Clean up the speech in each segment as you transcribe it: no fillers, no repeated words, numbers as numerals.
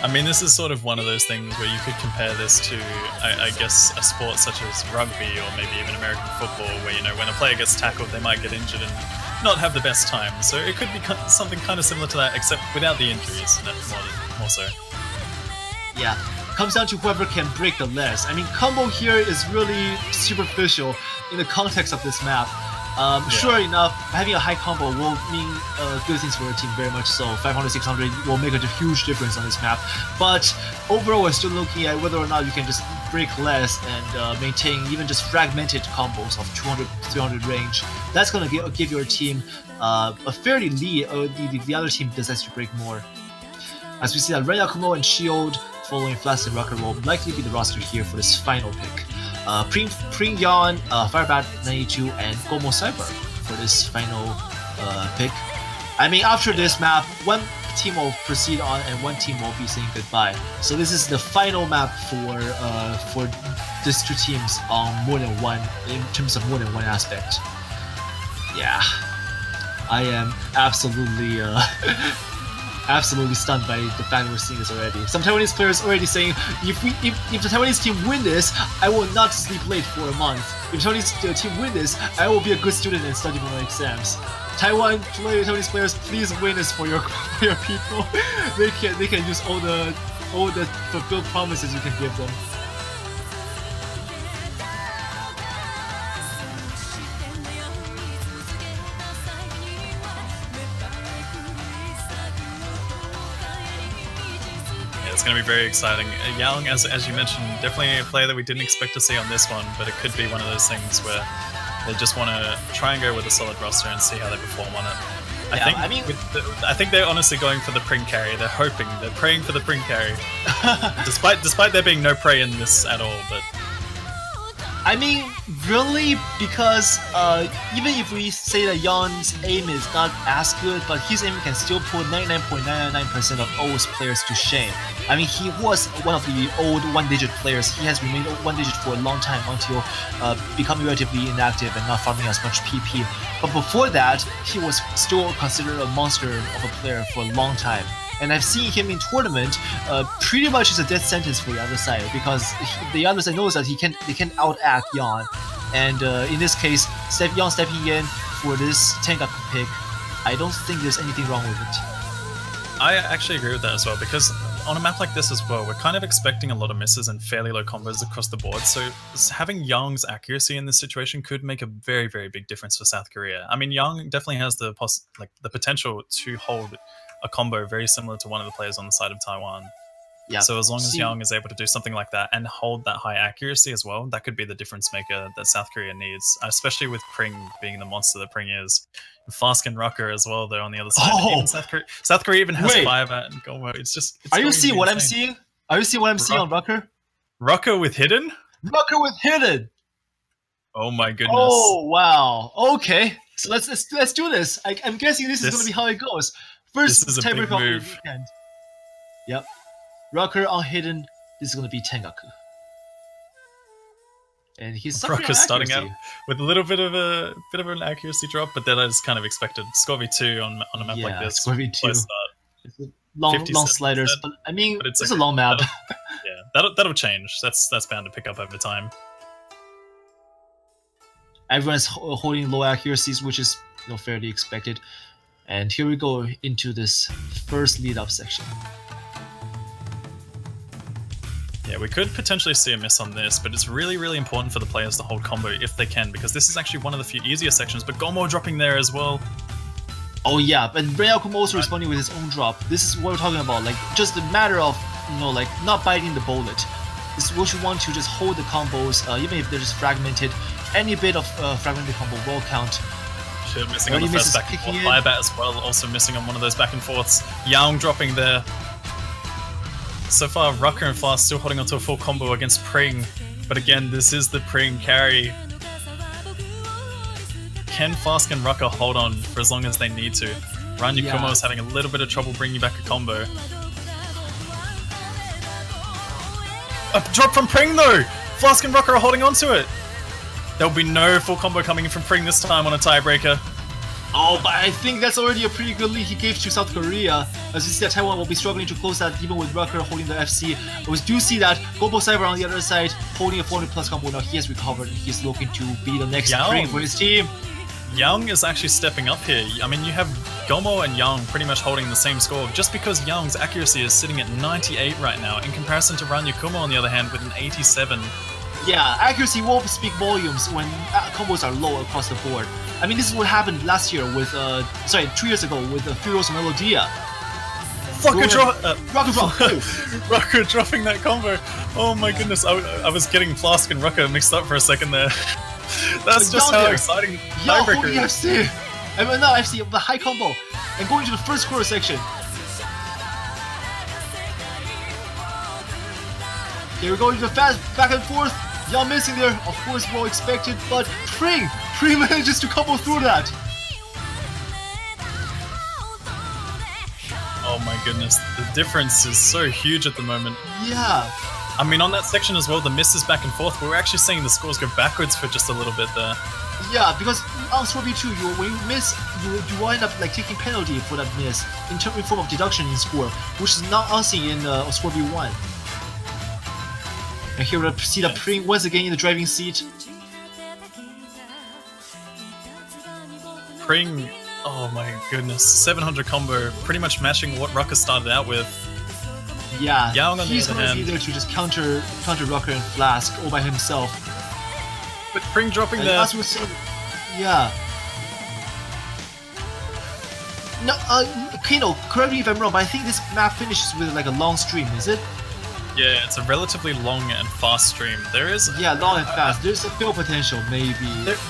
I mean, this is sort of one of those things where you could compare this to, I guess, a sport such as rugby or maybe even American football, where, you know, when a player gets tackled, they might get injured and not have the best time. So it could be something kind of similar to that, except without the injuries, more so. Yeah, comes down to whoever can break the less. I mean, combo here is really superficial in the context of this map. Sure enough, having a high combo will mean good things for your team, very much so. 500, 600 will make a huge difference on this map. But overall, we're still looking at whether or not you can just break less and maintain even just fragmented combos of 200, 300 range. That's going to give your team a fairly lead, or the other team decides to break more. As we see that Ren Yakumo and Shield following Flask and Rocker will likely be the roster here for this final pick. Pring Yan, Firebat 92, and Gomo Cyber for this final pick. I mean, after this map, one team will proceed on and one team will be saying goodbye. So this is the final map for these two teams on more than one, in terms of more than one aspect. Yeah, I am absolutely absolutely stunned by the fact we're seeing this already. Some Taiwanese players already saying, if the Taiwanese team win this, I will not sleep late for a month. If the Taiwanese team win this, I will be a good student and study for my exams. Taiwanese players, please win this for your people. They can use all the fulfilled promises you can give them. It's going to be very exciting. Yang, as you mentioned, definitely a player that we didn't expect to see on this one, but it could be one of those things where they just want to try and go with a solid roster and see how they perform on it. I think they're honestly going for the Pring carry. They're praying for the Pring carry, despite there being no prey in this at all. But I mean, really, because even if we say that Yan's aim is not as good, but his aim can still put 99.999% of OWC players to shame. I mean, he was one of the old one-digit players. He has remained one-digit for a long time until becoming relatively inactive and not farming as much PP. But before that, he was still considered a monster of a player for a long time. And I've seen him in tournament, pretty much is a death sentence for the other side, because the other side knows that they can outact Yan. And in this case, Yan stepping in for this Tengaku pick, I don't think there's anything wrong with it. I actually agree with that as well, because on a map like this as well, we're kind of expecting a lot of misses and fairly low combos across the board, so having Yang's accuracy in this situation could make a very, very big difference for South Korea. I mean, Yang definitely has the potential to hold a combo very similar to one of the players on the side of Taiwan. Yeah. So as long as Yang is able to do something like that and hold that high accuracy as well, that could be the difference maker that South Korea needs, especially with Pring being the monster that Pring is. Flask and Rucker as well, though, on the other side. Oh! South Korea even has Firebat and Gomo. It's Are you seeing what I'm seeing? Are you seeing what I'm seeing on Rucker? Rucker with Hidden? Rucker with Hidden! Oh my goodness. Oh, wow. Okay. So let's do this. I'm guessing this is going to be how it goes. First tiebreaker of the weekend. Yep. Rucker on Hidden. This is going to be Tengaku. And he's Rucker starting out with a little bit of an accuracy drop, but then I just kind of expected Score V2 on a map like this. Score V2. Long sliders, but I mean, it's a long map. That'll change. That's bound to pick up over time. Everyone's holding low accuracies, which is fairly expected. And here we go into this first lead-up section. Yeah, we could potentially see a miss on this, but it's really, really important for the players to hold combo if they can, because this is actually one of the few easier sections, but Gomo dropping there as well. Oh yeah, but Reyakumo also responding with his own drop. This is what we're talking about, like, just a matter of, not biting the bullet. This is what you want to just hold the combos, even if they're just fragmented. Any bit of fragmented combo will count. Shit, missing on the first back and forth. Firebat as well, also missing on one of those back and forths. Yang dropping there. So far, Rucker and Flask still holding onto a full combo against Pring, but again, this is the Pring carry. Can Flask and Rucker hold on for as long as they need to? Ran Yakumo is having a little bit of trouble bringing back a combo. A drop from Pring though! Flask and Rucker are holding onto it! There'll be no full combo coming in from Pring this time on a tiebreaker. Oh, but I think that's already a pretty good lead he gave to South Korea. As you see that Taiwan will be struggling to close that even with Rucker holding the FC. We do see that Global Cyber on the other side holding a 400 plus combo. Now he has recovered and he's looking to be the next spring for his team. Young is actually stepping up here. I mean, you have Gomo and Young pretty much holding the same score. Just because Young's accuracy is sitting at 98 right now, in comparison to Ranya Kumo on the other hand with an 87. Yeah, accuracy will speak volumes when combos are low across the board. I mean, this is what happened last year with, 2 years ago with Furious Melodia. Rucker dropping that combo. Oh my goodness, I was getting Flask and Rucker mixed up for a second there. That's just how exciting Tiebreaker is. FC. I mean, no, FC, the high combo. And going to the first quarter section. Here we go into the fast back and forth. Young missing there, of course, well expected, but Pring manages to combo through that. Oh my goodness, the difference is so huge at the moment. Yeah. I mean, on that section as well, the misses back and forth, but we're actually seeing the scores go backwards for just a little bit there. Yeah, because on Score V2, when you miss, you wind up like taking penalty for that miss in form of deduction in score, which is not unseen in Score V1. And here we see the Pring once again in the driving seat. Pring, oh my goodness, 700 combo, pretty much matching what Rucker started out with. Yeah, Young on he's the other going to hand, be there to just counter Rucker and Flask all by himself. But Pring dropping And there. as we said, yeah. No, Kano, correct me if I'm wrong, but I think this map finishes with like a long stream, is it? Yeah, it's a relatively long and fast stream. There is long and fast. There's a fail potential, maybe.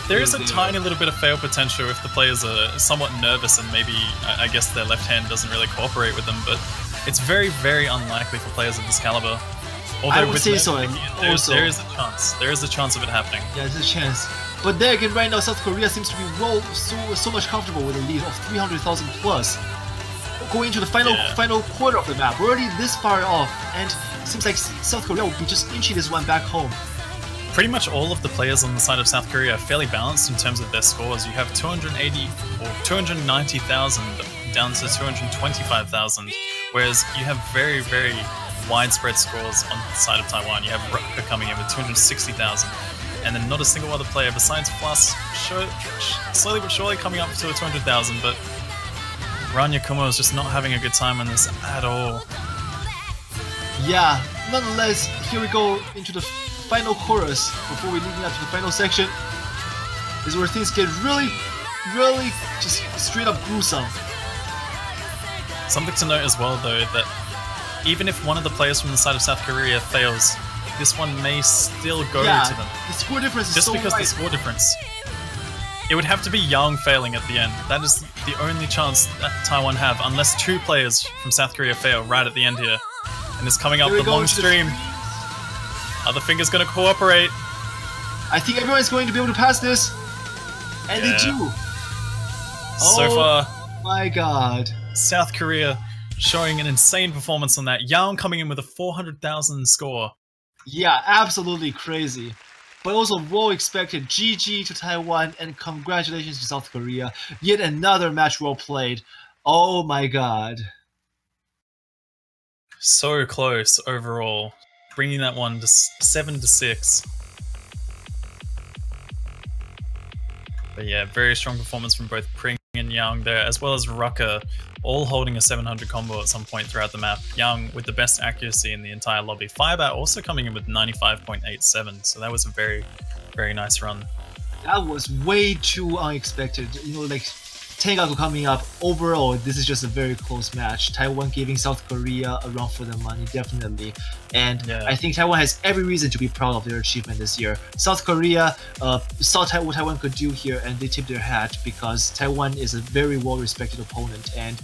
There is a tiny little bit of fail potential if the players are somewhat nervous and maybe, I guess, their left hand doesn't really cooperate with them, but it's very, very unlikely for players of this caliber. Although I would with say so, also. There is a chance. There is a chance of it happening. Yeah, there's a chance. But there again, right now, South Korea seems to be so much comfortable with a lead of 300,000 plus. Going into the final quarter of the map, we're already this far off, and it seems like South Korea will be just inching this one back home. Pretty much all of the players on the side of South Korea are fairly balanced in terms of their scores. You have 280 or 290,000 down to 225,000, whereas you have very, very widespread scores on the side of Taiwan. You have Rucker coming in with 260,000, and then not a single other player besides Flask slowly but surely coming up to 200,000, but Ranya Kumo is just not having a good time on this at all. Yeah, nonetheless, here we go into the final chorus before we leading up to the final section. Is where things get really just straight up gruesome. Something to note as well, though, that even if one of the players from the side of South Korea fails, this one may still go to them. The score difference is just so because wide. the score difference. It would have to be Young failing at the end. That is the only chance that Taiwan have, unless two players from South Korea fail right at the end here. And it's coming up the long stream. Other Finger's gonna cooperate. I think everyone's going to be able to pass this. And they do. So far, my god. South Korea showing an insane performance on that. Young coming in with a 400,000 score. Yeah, absolutely crazy. But also well expected. GG to Taiwan and congratulations to South Korea. Yet another match well played. Oh my god. So close overall. Bringing that one to 7-6. But yeah, very strong performance from both Pring and Young there, as well as Rucker, all holding a 700 combo at some point throughout the map. Young with the best accuracy in the entire lobby. Firebat also coming in with 95.87, so that was a very, very nice run. That was way too unexpected. You know, like Tengaku coming up. Overall, this is just a very close match. Taiwan giving South Korea a run for their money, definitely. And I think Taiwan has every reason to be proud of their achievement this year. South Korea saw what Taiwan could do here, and they tipped their hat because Taiwan is a very well-respected opponent. And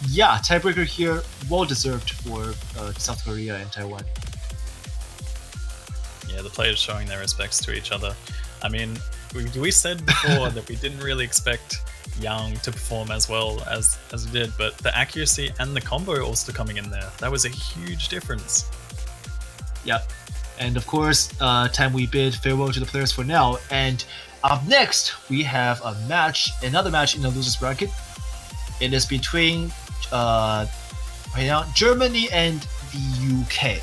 yeah, tiebreaker here, well-deserved for South Korea and Taiwan. Yeah, the players showing their respects to each other. I mean, we said before that we didn't really expect Young to perform as well as he did, but the accuracy and the combo also coming in there, that was a huge difference. Yep. And of course, time we bid farewell to the players for now. And Up next, we have another match in the losers bracket. It is between right now Germany and the UK.